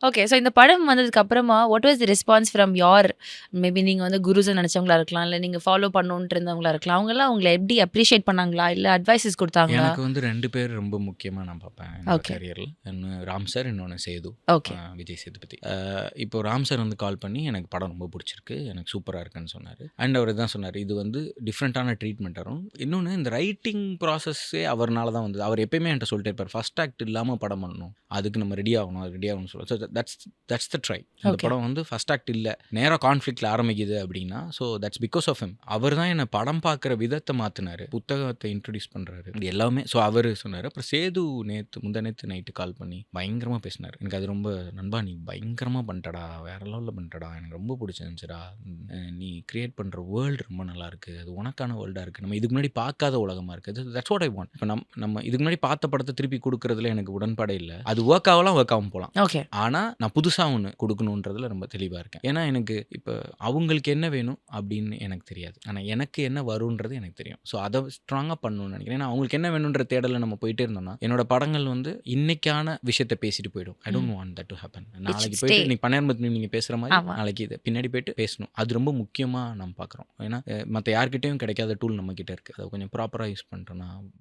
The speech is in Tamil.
ஓகே. ஸோ இந்த படம் வந்ததுக்கு அப்புறமா, what was the response from your maybe நீங்க வந்து குருஸ நெனச்சவங்களா இருக்கலாம். இல்ல நீங்க ஃபாலோ பண்ணணுன்ட்டு இருந்தவங்களா இருக்கலாம். அவங்கலாம் உங்கள எப்படி அப்ரிஷியேட் பண்ணாங்களா? இல்ல அட்வைஸஸ் குடுத்தாங்களா? எனக்கு வந்து 2 பேர் ரொம்ப முக்கியமா நான் பார்ப்பேன் என்னோட ஓகே. கரியர்ல. ஒண்ணு ராம் சார், இன்னொன்னு சேது. ஓகே. விஜய் சேதுபதி. இப்போ ராம் சார் வந்து கால் பண்ணி, "எனக்கு படம் ரொம்ப புடிச்சிருக்கு. எனக்கு சூப்பரா இருக்குன்னு" சொன்னாரு. அண்ட் அவர் இதான் சொன்னாரு, "இது வந்து டிஃப்ரெண்ட்டான ட்ரீட்மெண்ட் வரும்." இன்னொன்னு இந்த ரைட்டிங் ப்ராசஸ்ஸே அவர்னால தான் வந்தது. அவர் எப்பயுமே என்ட்ட சொல்லிட்டே இருப்பாரு, "ஃபர்ஸ்ட் ஆக்ட் இல்லாம படம் பண்ணணும். அதுக்கு நம்ம ரெடி ஆகணும், அது ரெடி ஆகணும்னு" சொல்லுவாரு. So that's the try. இந்த ஓகே. படம் வந்து ஃபர்ஸ்ட் ஆக்ட் இல்ல. நேரா கான்ஃப்ளிக்ட்ல ஆரம்பிக்குது அப்படின்னா, so that's because of him. அவர் தான் என்ன படம் பார்க்குற விதத்த மாத்துனாரு. புத்தகத்த இன்ட்ரோடியூஸ் பண்றாரு. இது எல்லாமே ஸோ அவரு சொன்னாரு. அப்புறம் சேது முந்தாநேத்து நைட்டு கால் பண்ணி பயங்கரமா பேசினாரு. எனக்கு அது ரொம்ப, "நண்பா நீ பயங்கரமா பண்ணிட்டடா. வேற லெவல்ல பண்ணிட்டடா. எனக்கு ரொம்ப பிடிச்சிருந்துச்சுடா. நீ கிரியேட் பண்ற வேர்ல்டு ரொம்ப நல்லா இருக்கு. அது உனக்கான வேர்ல்டா இருக்கு. நம்ம இதுக்கு முன்னாடி பார்க்காத உலகமா இருக்கு. That's what I want." இப்ப நம்ம இதுக்கு முன்னாடி பார்த்த படத்த திருப்பி குடுக்குறதுல எனக்கு உடன்பாடே இல்ல. அது வொர்க் ஆகலாம், வொர்க் ஆகாம போலாம். ஓகே. ஆனா, நான் புதுசா ஒண்ணு குடுக்கணுன்றதுல ரொம்ப தெளிவா இருக்கேன். ஏன்னா, எனக்கு இப்ப அவங்களுக்கு என்ன வேணும் அப்படின்னு எனக்கு தெரியாது. ஆனா, எனக்கு என்ன வரும்ன்றது எனக்கு தெரியும். ஸோ, அத ஸ்ட்ராங்கா பண்ணணும்னு நெனைக்கிறேன். ஏன்னா, அவங்களுக்கு என்ன வேணுன்ற தேடல்ல நம்ம போயிட்டே இருந்தோம்னா, என்னோட படங்கள் வந்து இன்னைக்கான விஷயத்த பேசிட்டு போயிடும். I hmm. Don't want that to happen. It should நாளைக்கு ஸ்டே. போயிட்டு இன்னைக்கு 12 நீங்க பேசுற மாரி, ஆமா. நாளைக்கு இது பின்னாடி போயிட்டு பேசணும். அது ரொம்ப முக்கியமா நம்ம பார்க்குறோம். ஏன்னா, மத்த யார்கிட்டயும் கிடைக்காத டூல் நம்ம கிட்ட இருக்கு. அத கொஞ்சம் ப்ராப்பரா யூஸ் பண்ணிட்டோம்னா